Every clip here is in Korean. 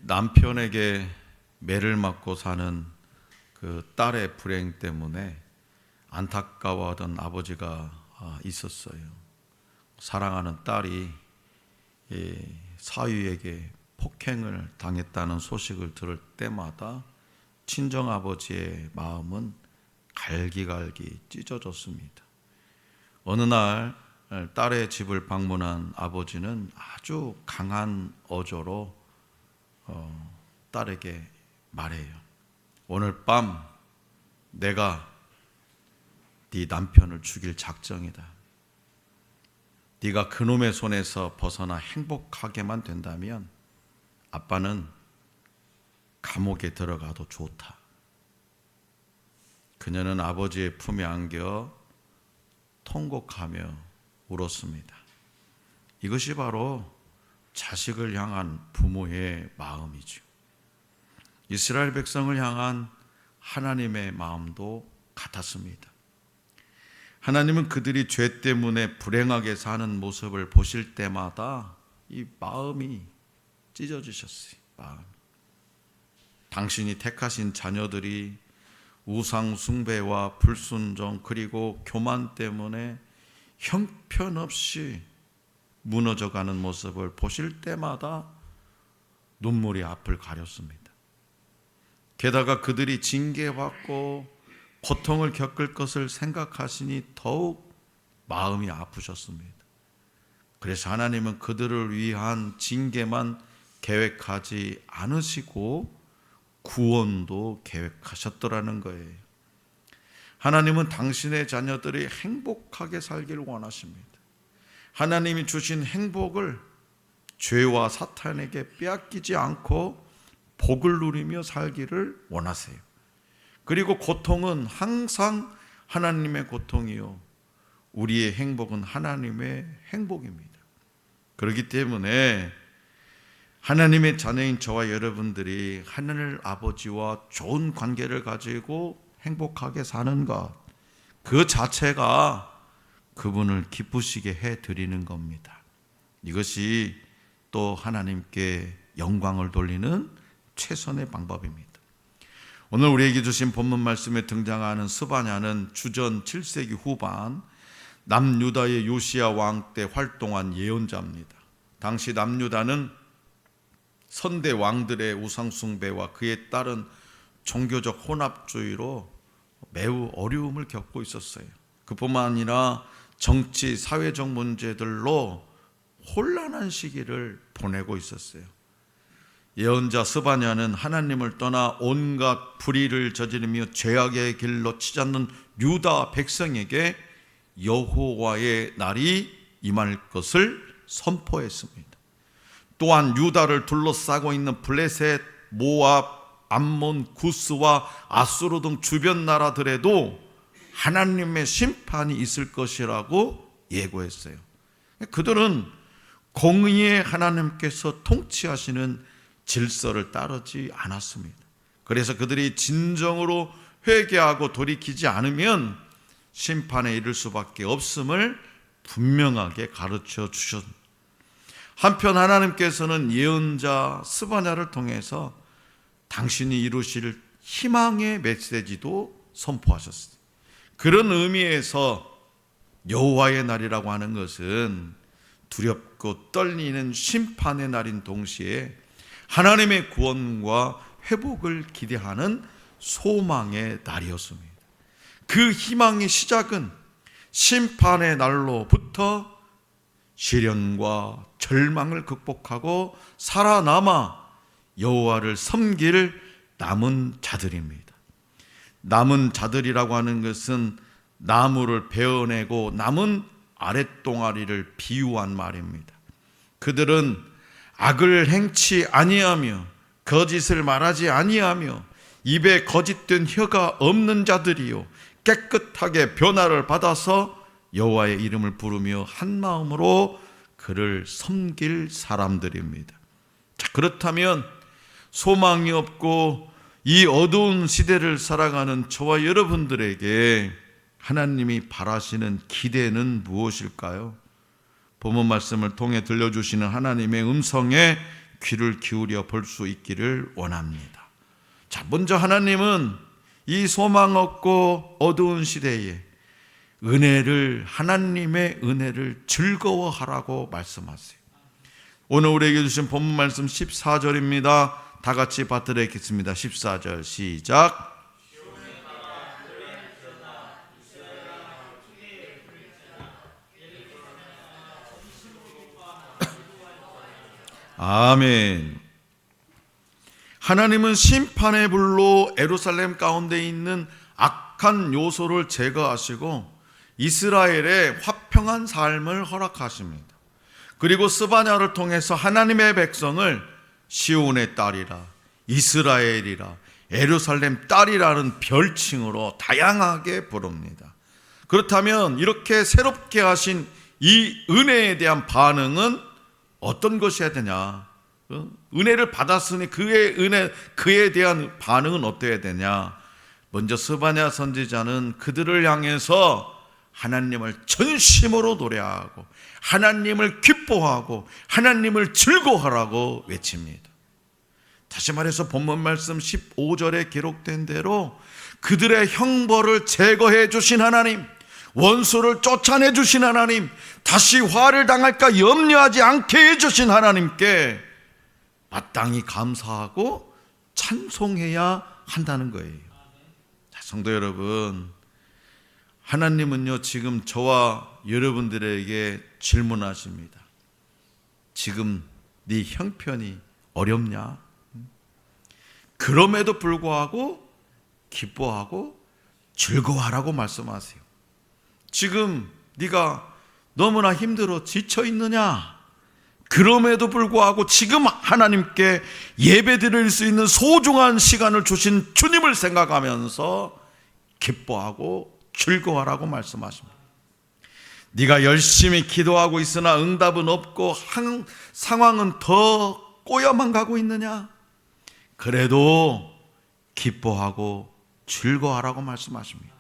남편에게 매를 맞고 사는 그 딸의 불행 때문에 안타까워하던 아버지가 있었어요. 사랑하는 딸이 사위에게 폭행을 당했다는 소식을 들을 때마다 친정아버지의 마음은 갈기갈기 찢어졌습니다. 어느 날 딸의 집을 방문한 아버지는 아주 강한 어조로 딸에게 말해요. 오늘 밤 내가 네 남편을 죽일 작정이다. 네가 그놈의 손에서 벗어나 행복하게만 된다면 아빠는 감옥에 들어가도 좋다. 그녀는 아버지의 품에 안겨 통곡하며 울었습니다. 이것이 바로 자식을 향한 부모의 마음이죠. 이스라엘 백성을 향한 하나님의 마음도 같았습니다. 하나님은 그들이 죄 때문에 불행하게 사는 모습을 보실 때마다 이 마음이 찢어지셨어요. 당신이 택하신 자녀들이 우상 숭배와 불순종 그리고 교만 때문에 형편없이 무너져가는 모습을 보실 때마다 눈물이 앞을 가렸습니다. 게다가 그들이 징계받고 고통을 겪을 것을 생각하시니 더욱 마음이 아프셨습니다. 그래서 하나님은 그들을 위한 징계만 계획하지 않으시고 구원도 계획하셨더라는 거예요. 하나님은 당신의 자녀들이 행복하게 살기를 원하십니다. 하나님이 주신 행복을 죄와 사탄에게 빼앗기지 않고 복을 누리며 살기를 원하세요. 그리고 고통은 항상 하나님의 고통이요, 우리의 행복은 하나님의 행복입니다. 그렇기 때문에 하나님의 자녀인 저와 여러분들이 하늘 아버지와 좋은 관계를 가지고 행복하게 사는 것, 그 자체가 그분을 기쁘시게 해드리는 겁니다. 이것이 또 하나님께 영광을 돌리는 최선의 방법입니다. 오늘 우리에게 주신 본문 말씀에 등장하는 스바냐는 주전 7세기 후반 남유다의 요시야 왕 때 활동한 예언자입니다. 당시 남유다는 선대 왕들의 우상숭배와 그에 따른 종교적 혼합주의로 매우 어려움을 겪고 있었어요. 그뿐만 아니라 정치, 사회적 문제들로 혼란한 시기를 보내고 있었어요. 예언자 스바냐는 하나님을 떠나 온갖 불의를 저지르며 죄악의 길로 치닫는 유다 백성에게 여호와의 날이 임할 것을 선포했습니다. 또한 유다를 둘러싸고 있는 블레셋, 모압, 암몬, 구스와 아수르 등 주변 나라들에도 하나님의 심판이 있을 것이라고 예고했어요. 그들은 공의의 하나님께서 통치하시는 질서를 따르지 않았습니다. 그래서 그들이 진정으로 회개하고 돌이키지 않으면 심판에 이를 수밖에 없음을 분명하게 가르쳐 주셨습니다. 한편 하나님께서는 예언자 스바냐를 통해서 당신이 이루실 희망의 메시지도 선포하셨습니다. 그런 의미에서 여호와의 날이라고 하는 것은 두렵고 떨리는 심판의 날인 동시에 하나님의 구원과 회복을 기대하는 소망의 날이었습니다. 그 희망의 시작은 심판의 날로부터 시련과 절망을 극복하고 살아남아 여호와를 섬길 남은 자들입니다. 남은 자들이라고 하는 것은 나무를 베어내고 남은 아랫동아리를 비유한 말입니다. 그들은 악을 행치 아니하며 거짓을 말하지 아니하며 입에 거짓된 혀가 없는 자들이요 깨끗하게 변화를 받아서 여호와의 이름을 부르며 한 마음으로 그를 섬길 사람들입니다. 자, 그렇다면 소망이 없고 이 어두운 시대를 살아가는 저와 여러분들에게 하나님이 바라시는 기대는 무엇일까요? 본문 말씀을 통해 들려주시는 하나님의 음성에 귀를 기울여 볼 수 있기를 원합니다. 자, 먼저 하나님은 이 소망 없고 어두운 시대에 하나님의 은혜를 즐거워하라고 말씀하세요. 오늘 우리에게 주신 본문 말씀 14절입니다. 다 같이 받들어 읽겠습니다. 14절 시작. 아멘. 하나님은 심판의 불로 예루살렘 가운데 있는 악한 요소를 제거하시고 이스라엘의 화평한 삶을 허락하십니다. 그리고 스바냐를 통해서 하나님의 백성을 시온의 딸이라, 이스라엘이라, 예루살렘 딸이라는 별칭으로 다양하게 부릅니다. 그렇다면 이렇게 새롭게 하신 이 은혜에 대한 반응은 어떤 것이어야 되냐? 은혜를 받았으니 그에 대한 반응은 어떠해야 되냐? 먼저 스바냐 선지자는 그들을 향해서 하나님을 전심으로 노래하고 하나님을 기뻐하고 하나님을 즐거워하라고 외칩니다. 다시 말해서 본문 말씀 15절에 기록된 대로 그들의 형벌을 제거해 주신 하나님, 원수를 쫓아내 주신 하나님, 다시 화를 당할까 염려하지 않게 해주신 하나님께 마땅히 감사하고 찬송해야 한다는 거예요. 자, 성도 여러분, 하나님은요 지금 저와 여러분들에게 질문하십니다. 지금 네 형편이 어렵냐? 그럼에도 불구하고 기뻐하고 즐거워하라고 말씀하세요. 지금 네가 너무나 힘들어 지쳐 있느냐? 그럼에도 불구하고 지금 하나님께 예배드릴 수 있는 소중한 시간을 주신 주님을 생각하면서 기뻐하고 즐거워하라고 말씀하십니다. 네가 열심히 기도하고 있으나 응답은 없고 상황은 더 꼬여만 가고 있느냐? 그래도 기뻐하고 즐거워하라고 말씀하십니다.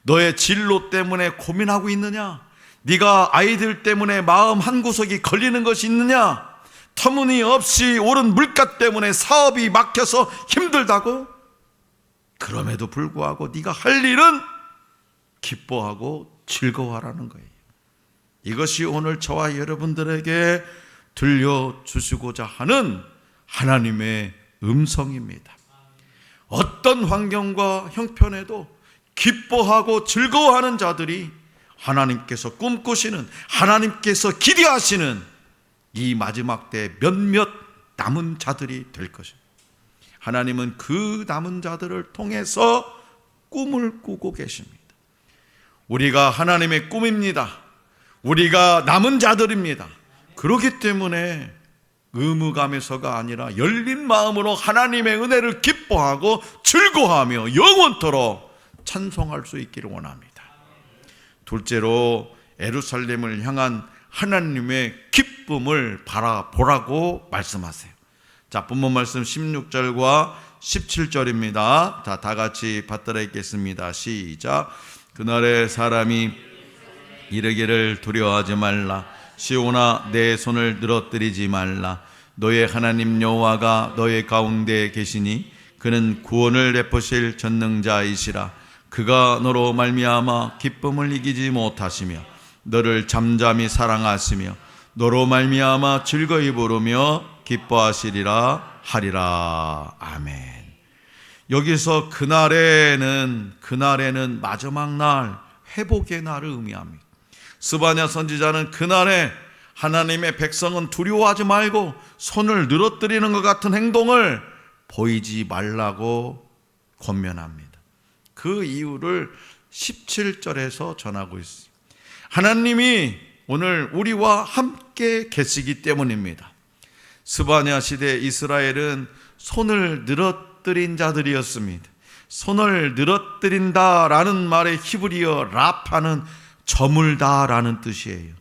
너의 진로 때문에 고민하고 있느냐? 네가 아이들 때문에 마음 한구석이 걸리는 것이 있느냐? 터무니없이 오른 물가 때문에 사업이 막혀서 힘들다고? 그럼에도 불구하고 네가 할 일은 기뻐하고 즐거워하라는 거예요. 이것이 오늘 저와 여러분들에게 들려주시고자 하는 하나님의 음성입니다. 어떤 환경과 형편에도 기뻐하고 즐거워하는 자들이 하나님께서 꿈꾸시는, 하나님께서 기대하시는 이 마지막 때 몇몇 남은 자들이 될 것입니다. 하나님은 그 남은 자들을 통해서 꿈을 꾸고 계십니다. 우리가 하나님의 꿈입니다. 우리가 남은 자들입니다. 그렇기 때문에 의무감에서가 아니라 열린 마음으로 하나님의 은혜를 기뻐하고 즐거워하며 영원토록 찬송할 수 있기를 원합니다. 둘째로 예루살렘을 향한 하나님의 기쁨을 바라보라고 말씀하세요. 자, 본문 말씀 16절과 17절입니다. 자, 다 같이 받들어 읽겠습니다. 시작. 그날에 사람이 이르기를 두려워하지 말라. 시온아, 내 손을 늘어뜨리지 말라. 너의 하나님 여호와가 너의 가운데 계시니 그는 구원을 베푸실 전능자이시라. 그가 너로 말미암아 기쁨을 이기지 못하시며 너를 잠잠히 사랑하시며 너로 말미암아 즐거이 부르며 기뻐하시리라 하리라. 아멘. 여기서 그날에는 마지막 날, 회복의 날을 의미합니다. 스바냐 선지자는 그날에 하나님의 백성은 두려워하지 말고 손을 늘어뜨리는 것 같은 행동을 보이지 말라고 권면합니다. 그 이유를 17절에서 전하고 있습니다. 하나님이 오늘 우리와 함께 계시기 때문입니다. 스바냐 시대 이스라엘은 손을 늘어뜨린 자들이었습니다. 손을 늘어뜨린다라는 말의 히브리어 라파는 저물다라는 뜻이에요.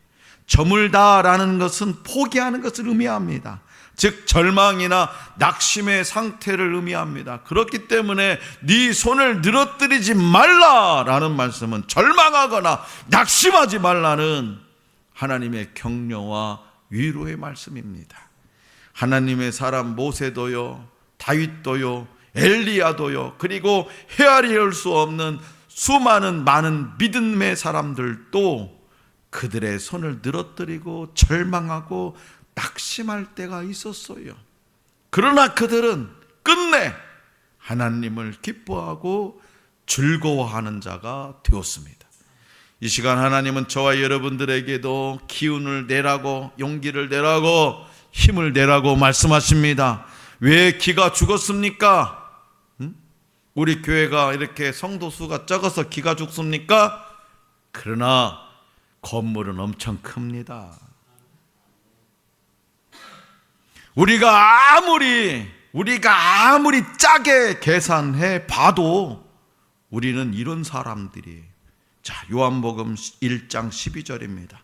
저물다라는 것은 포기하는 것을 의미합니다. 즉 절망이나 낙심의 상태를 의미합니다. 그렇기 때문에 네 손을 늘어뜨리지 말라라는 말씀은 절망하거나 낙심하지 말라는 하나님의 격려와 위로의 말씀입니다. 하나님의 사람 모세도요, 다윗도요, 엘리야도요, 그리고 헤아릴 수 없는 수많은 많은 믿음의 사람들도 그들의 손을 늘어뜨리고 절망하고 낙심할 때가 있었어요. 그러나 그들은 끝내 하나님을 기뻐하고 즐거워하는 자가 되었습니다. 이 시간 하나님은 저와 여러분들에게도 기운을 내라고, 용기를 내라고, 힘을 내라고 말씀하십니다. 왜 기가 죽었습니까? 우리 교회가 이렇게 성도 수가 적어서 기가 죽습니까? 그러나 건물은 엄청 큽니다. 우리가 아무리 짜게 계산해 봐도 우리는 이런 사람들이, 자, 요한복음 1장 12절입니다.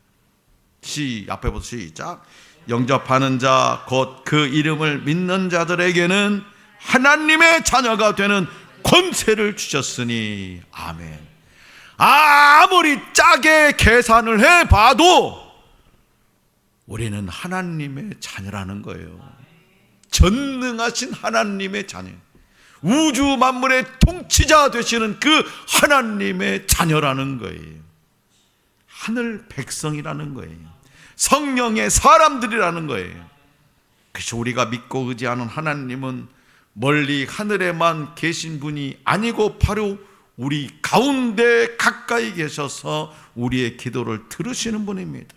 앞에부터 시작. 영접하는 자 곧 그 이름을 믿는 자들에게는 하나님의 자녀가 되는 권세를 주셨으니 아멘. 아무리 짜게 계산을 해봐도 우리는 하나님의 자녀라는 거예요. 전능하신 하나님의 자녀, 우주 만물의 통치자 되시는 그 하나님의 자녀라는 거예요. 하늘 백성이라는 거예요. 성령의 사람들이라는 거예요. 그래서 우리가 믿고 의지하는 하나님은 멀리 하늘에만 계신 분이 아니고 바로 우리 가운데 가까이 계셔서 우리의 기도를 들으시는 분입니다.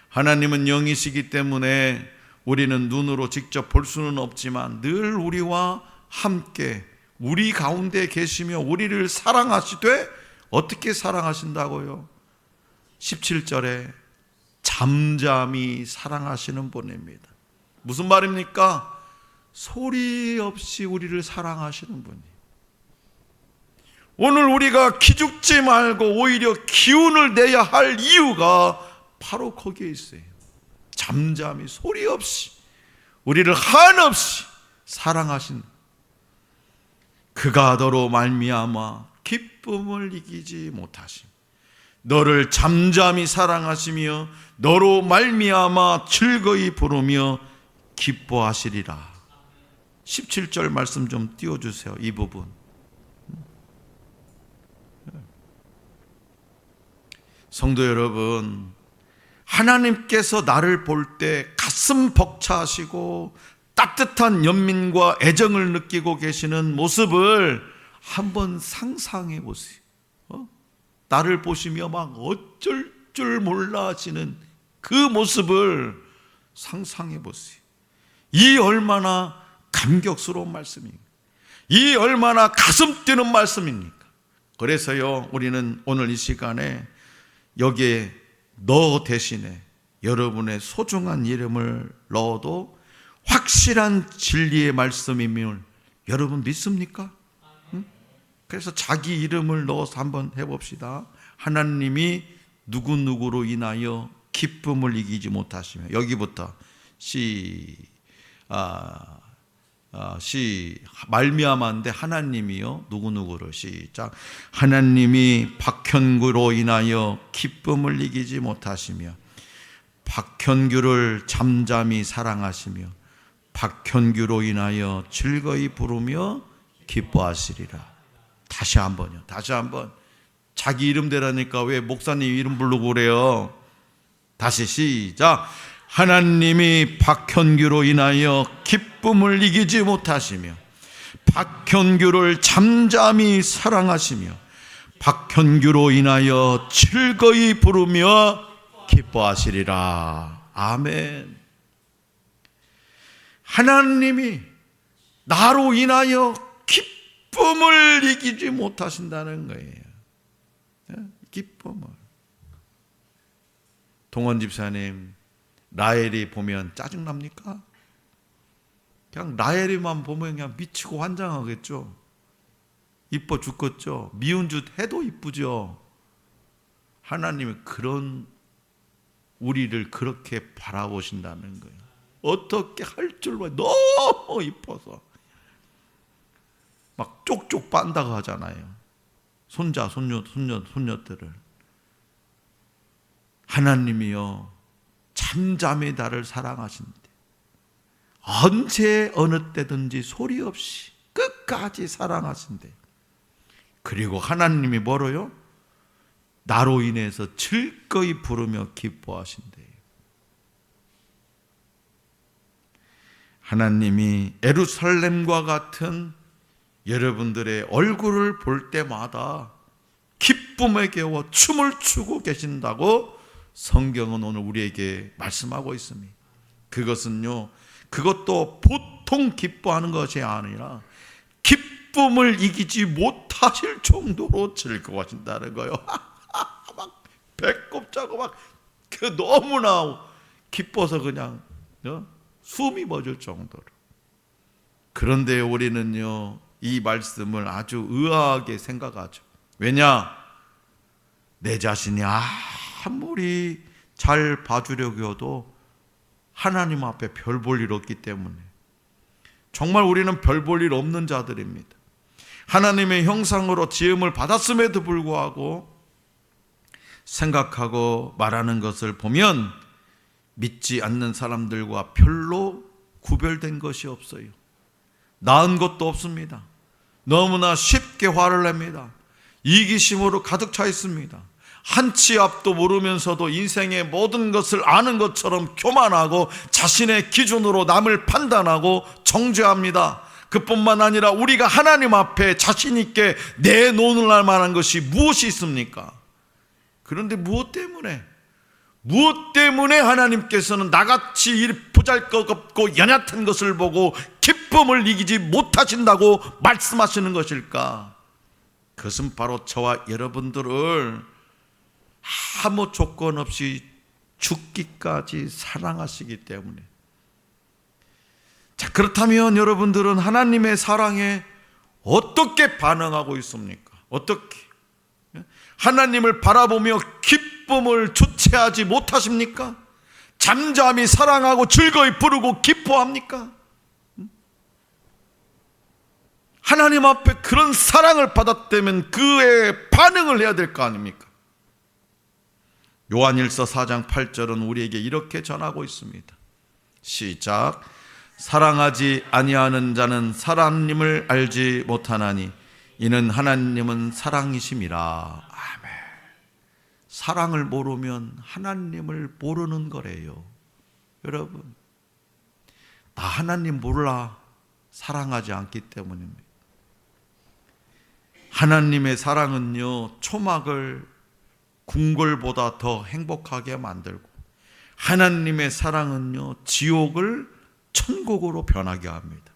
하나님은 영이시기 때문에 우리는 눈으로 직접 볼 수는 없지만 늘 우리와 함께 우리 가운데 계시며 우리를 사랑하시되, 어떻게 사랑하신다고요? 17절에 잠잠히 사랑하시는 분입니다. 무슨 말입니까? 소리 없이 우리를 사랑하시는 분이. 오늘 우리가 기죽지 말고 오히려 기운을 내야 할 이유가 바로 거기에 있어요. 잠잠히 소리 없이 우리를 한없이 사랑하신 그가 너로 말미암아 기쁨을 이기지 못하심. 너를 잠잠히 사랑하시며 너로 말미암아 즐거이 부르며 기뻐하시리라. 17절 말씀 좀 띄워주세요. 이 부분. 성도 여러분, 하나님께서 나를 볼 때 가슴 벅차하시고 따뜻한 연민과 애정을 느끼고 계시는 모습을 한번 상상해 보세요. 나를 보시며 막 어쩔 줄 몰라 하시는 그 모습을 상상해 보세요. 이 얼마나 감격스러운 말씀입니까? 이 얼마나 가슴 뛰는 말씀입니까? 그래서요, 우리는 오늘 이 시간에 여기에 너 대신에 여러분의 소중한 이름을 넣어도 확실한 진리의 말씀임을 여러분 믿습니까? 그래서 자기 이름을 넣어서 한번 해봅시다. 하나님이 누구누구로 인하여 기쁨을 이기지 못하시며, 여기부터 말미암아인데 하나님이요 누구누구를 시작. 하나님이 박현규로 인하여 기쁨을 이기지 못하시며 박현규를 잠잠히 사랑하시며 박현규로 인하여 즐거이 부르며 기뻐하시리라. 다시 한번요. 다시 한번. 자기 이름 대라니까 왜 목사님 이름 부르고 그래요? 다시 시작. 하나님이 박현규로 인하여 기쁨을 이기지 못하시며 박현규를 잠잠히 사랑하시며 박현규로 인하여 즐거이 부르며 기뻐하시리라. 아멘. 하나님이 나로 인하여 기쁨을 이기지 못하신다는 거예요. 기쁨을. 동원 집사님, 라헬이 보면 짜증납니까? 그냥 라헬이만 보면 그냥 미치고 환장하겠죠. 이뻐 죽겠죠. 미운 짓 해도 이쁘죠. 하나님이 그런 우리를 그렇게 바라보신다는 거예요. 어떻게 할 줄 몰라. 너무 이뻐서 막 쪽쪽 빤다고 하잖아요. 손자, 손녀들을. 하나님이요 잠잠히 나를 사랑하신대. 언제 어느 때든지 소리 없이 끝까지 사랑하신대. 그리고 하나님이 뭐로요? 나로 인해서 즐거이 부르며 기뻐하신대요. 하나님이 예루살렘과 같은 여러분들의 얼굴을 볼 때마다 기쁨에 겨워 춤을 추고 계신다고 성경은 오늘 우리에게 말씀하고 있습니다. 그것은요, 그것도 보통 기뻐하는 것이 아니라 기쁨을 이기지 못하실 정도로 즐거워하신다는 거예요. 막 배꼽 짜고 막 너무나 기뻐서 그냥 숨이 멎을 정도로. 그런데 우리는요, 이 말씀을 아주 의아하게 생각하죠. 왜냐? 내 자신이 아무리 잘 봐주려고 해도 하나님 앞에 별 볼 일 없기 때문에 정말 우리는 별 볼 일 없는 자들입니다. 하나님의 형상으로 지음을 받았음에도 불구하고 생각하고 말하는 것을 보면 믿지 않는 사람들과 별로 구별된 것이 없어요. 나은 것도 없습니다. 너무나 쉽게 화를 냅니다. 이기심으로 가득 차 있습니다. 한치 앞도 모르면서도 인생의 모든 것을 아는 것처럼 교만하고 자신의 기준으로 남을 판단하고 정죄합니다. 그뿐만 아니라 우리가 하나님 앞에 자신 있게 내놓을 만한 것이 무엇이 있습니까? 그런데 무엇 때문에 하나님께서는 나같이 보잘것없고 연약한 것을 보고 기쁨을 이기지 못하신다고 말씀하시는 것일까? 그것은 바로 저와 여러분들을 아무 조건 없이 죽기까지 사랑하시기 때문에. 자, 그렇다면 여러분들은 하나님의 사랑에 어떻게 반응하고 있습니까? 어떻게? 하나님을 바라보며 기쁨을 주체하지 못하십니까? 잠잠히 사랑하고 즐거이 부르고 기뻐합니까? 하나님 앞에 그런 사랑을 받았다면 그에 반응을 해야 될 거 아닙니까? 요한일서 4장 8절은 우리에게 이렇게 전하고 있습니다. 시작. 사랑하지 아니하는 자는 하나님을 알지 못하나니 이는 하나님은 사랑이심이라. 아멘. 사랑을 모르면 하나님을 모르는 거래요. 여러분, 나 하나님 몰라. 사랑하지 않기 때문입니다. 하나님의 사랑은요, 초막을 궁궐보다 더 행복하게 만들고, 하나님의 사랑은요, 지옥을 천국으로 변하게 합니다.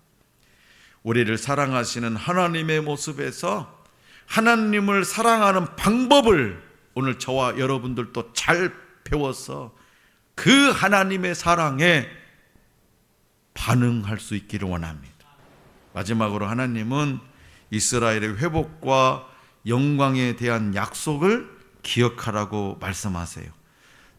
우리를 사랑하시는 하나님의 모습에서 하나님을 사랑하는 방법을 오늘 저와 여러분들도 잘 배워서 그 하나님의 사랑에 반응할 수 있기를 원합니다. 마지막으로 하나님은 이스라엘의 회복과 영광에 대한 약속을 기억하라고 말씀하세요.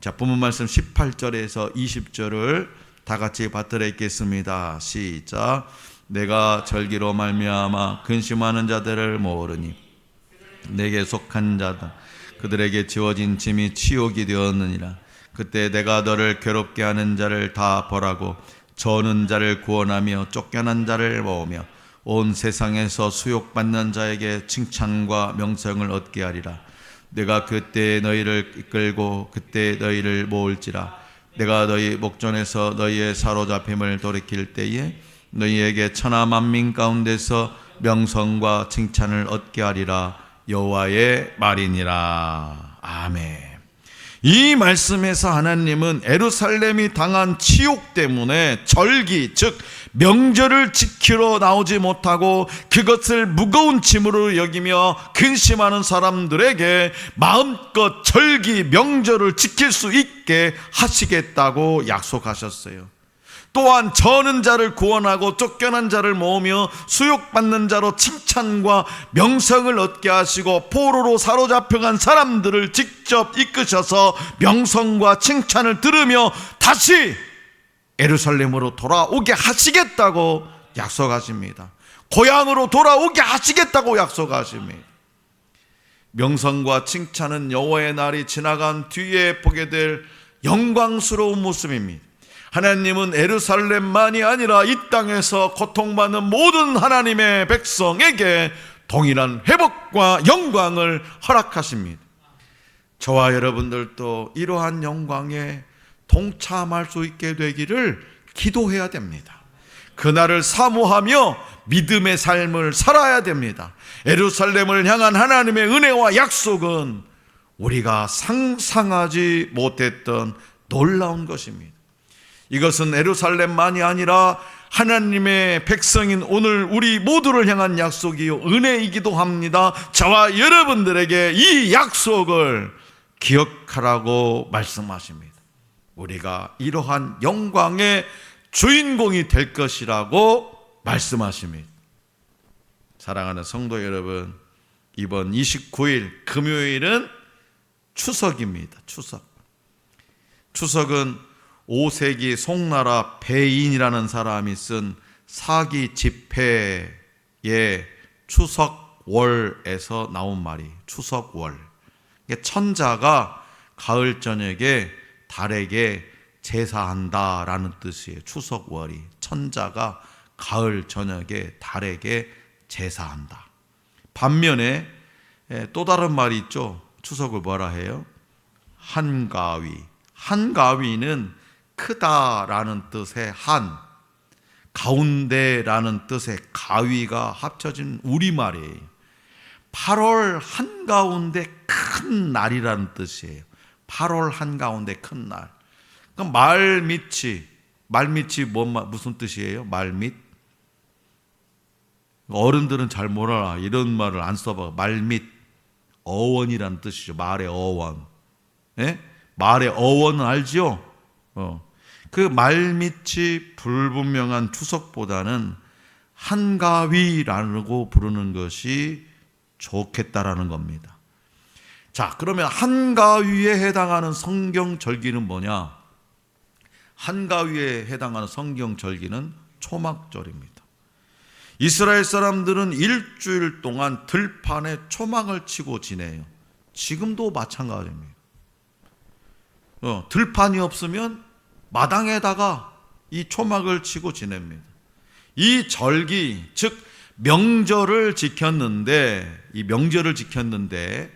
자, 본문 말씀 18절에서 20절을 다 같이 받들어 읽겠습니다. 시작. 내가 절기로 말미암아 근심하는 자들을 모으리니 내게 속한 자다 그들에게 지워진 짐이 치욕이 되었느니라. 그때 내가 너를 괴롭게 하는 자를 다 벌하고 저는 자를 구원하며 쫓겨난 자를 모으며 온 세상에서 수욕받는 자에게 칭찬과 명성을 얻게 하리라. 내가 그때 너희를 이끌고 그때 너희를 모을지라. 내가 너희 목전에서 너희의 사로잡힘을 돌이킬 때에 너희에게 천하 만민 가운데서 명성과 칭찬을 얻게 하리라. 여호와의 말이니라. 아멘. 이 말씀에서 하나님은 예루살렘이 당한 치욕 때문에 절기, 즉 명절을 지키러 나오지 못하고 그것을 무거운 짐으로 여기며 근심하는 사람들에게 마음껏 절기, 명절을 지킬 수 있게 하시겠다고 약속하셨어요. 또한 저는 자를 구원하고 쫓겨난 자를 모으며 수욕받는 자로 칭찬과 명성을 얻게 하시고 포로로 사로잡혀간 사람들을 직접 이끄셔서 명성과 칭찬을 들으며 다시 예루살렘으로 돌아오게 하시겠다고 약속하십니다. 고향으로 돌아오게 하시겠다고 약속하십니다. 명성과 칭찬은 여호와의 날이 지나간 뒤에 보게 될 영광스러운 모습입니다. 하나님은 예루살렘만이 아니라 이 땅에서 고통받는 모든 하나님의 백성에게 동일한 회복과 영광을 허락하십니다. 저와 여러분들도 이러한 영광에 동참할 수 있게 되기를 기도해야 됩니다. 그날을 사모하며 믿음의 삶을 살아야 됩니다. 예루살렘을 향한 하나님의 은혜와 약속은 우리가 상상하지 못했던 놀라운 것입니다. 이것은 예루살렘만이 아니라 하나님의 백성인 오늘 우리 모두를 향한 약속이요 은혜이기도 합니다. 저와 여러분들에게 이 약속을 기억하라고 말씀하십니다. 우리가 이러한 영광의 주인공이 될 것이라고 말씀하십니다. 사랑하는 성도 여러분, 이번 29일 금요일은 추석입니다. 추석은 5세기 송나라 배인이라는 사람이 쓴 사기 집회의 추석월에서 나온 말이 추석월. 천자가 가을 저녁에 달에게 제사한다라는 뜻이에요. 추석월이 천자가 가을 저녁에 달에게 제사한다. 반면에 또 다른 말이 있죠. 추석을 뭐라 해요? 한가위. 한가위는 크다라는 뜻의 한, 가운데라는 뜻의 가위가 합쳐진 우리말이에요. 8월 한가운데 큰 날이라는 뜻이에요. 8월 한가운데 큰 날. 그럼 말밑이 무슨 뜻이에요? 말밑? 어른들은 잘 몰라. 이런 말을 안 써봐. 말밑, 어원이라는 뜻이죠. 말의 어원. 예? 말의 어원은 알죠? 그 말밑이 불분명한 추석보다는 한가위라고 부르는 것이 좋겠다라는 겁니다. 자, 그러면 한가위에 해당하는 성경 절기는 뭐냐? 한가위에 해당하는 성경 절기는 초막절입니다. 이스라엘 사람들은 일주일 동안 들판에 초막을 치고 지내요. 지금도 마찬가지입니다. 들판이 없으면 마당에다가 이 초막을 치고 지냅니다. 이 절기, 즉 명절을 지켰는데, 이 명절을 지켰는데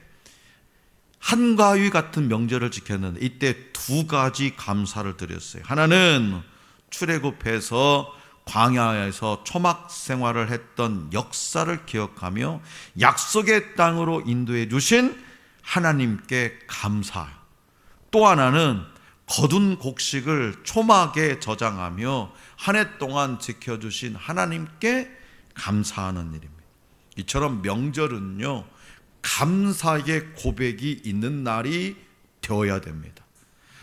한가위 같은 명절을 지켰는데 이때 두 가지 감사를 드렸어요. 하나는 출애굽해서 광야에서 초막 생활을 했던 역사를 기억하며 약속의 땅으로 인도해 주신 하나님께 감사. 또 하나는 거둔 곡식을 초막에 저장하며 한 해 동안 지켜주신 하나님께 감사하는 일입니다. 이처럼 명절은요, 감사의 고백이 있는 날이 되어야 됩니다.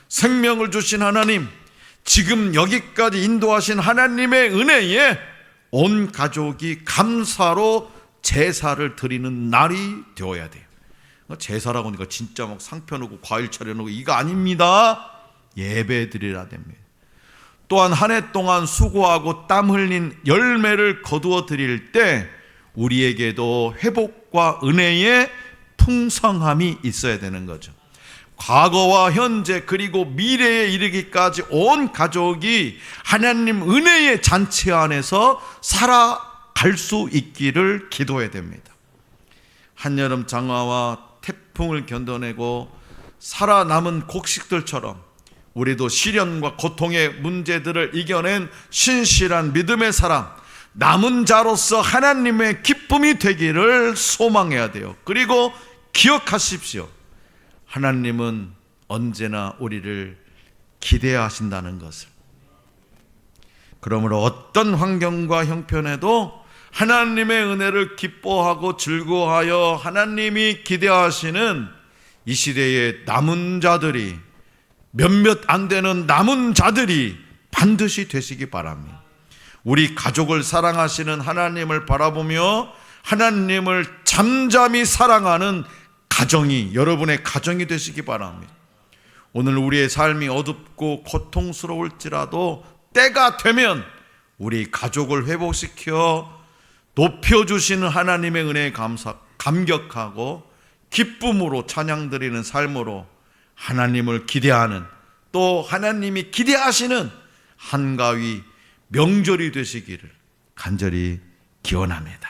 생명을 주신 하나님, 지금 여기까지 인도하신 하나님의 은혜에 온 가족이 감사로 제사를 드리는 날이 되어야 돼요. 제사라고 하니까 진짜 막 상표 놓고 과일 차려놓고 이거 아닙니다. 예배 드리라 됩니다. 또한 한 해 동안 수고하고 땀 흘린 열매를 거두어 드릴 때 우리에게도 회복과 은혜의 풍성함이 있어야 되는 거죠. 과거와 현재 그리고 미래에 이르기까지 온 가족이 하나님 은혜의 잔치 안에서 살아갈 수 있기를 기도해야 됩니다. 한여름 장마와 태풍을 견뎌내고 살아남은 곡식들처럼 우리도 시련과 고통의 문제들을 이겨낸 신실한 믿음의 사람, 남은 자로서 하나님의 기쁨이 되기를 소망해야 돼요. 그리고 기억하십시오. 하나님은 언제나 우리를 기대하신다는 것을. 그러므로 어떤 환경과 형편에도 하나님의 은혜를 기뻐하고 즐거워하여 하나님이 기대하시는 이 시대의 남은 자들이, 몇몇 안 되는 남은 자들이 반드시 되시기 바랍니다. 우리 가족을 사랑하시는 하나님을 바라보며 하나님을 잠잠히 사랑하는 가정이 여러분의 가정이 되시기 바랍니다. 오늘 우리의 삶이 어둡고 고통스러울지라도 때가 되면 우리 가족을 회복시켜 높여주시는 하나님의 은혜에 감격하고 기쁨으로 찬양드리는 삶으로 하나님을 기대하는, 또 하나님이 기대하시는 한가위 명절이 되시기를 간절히 기원합니다.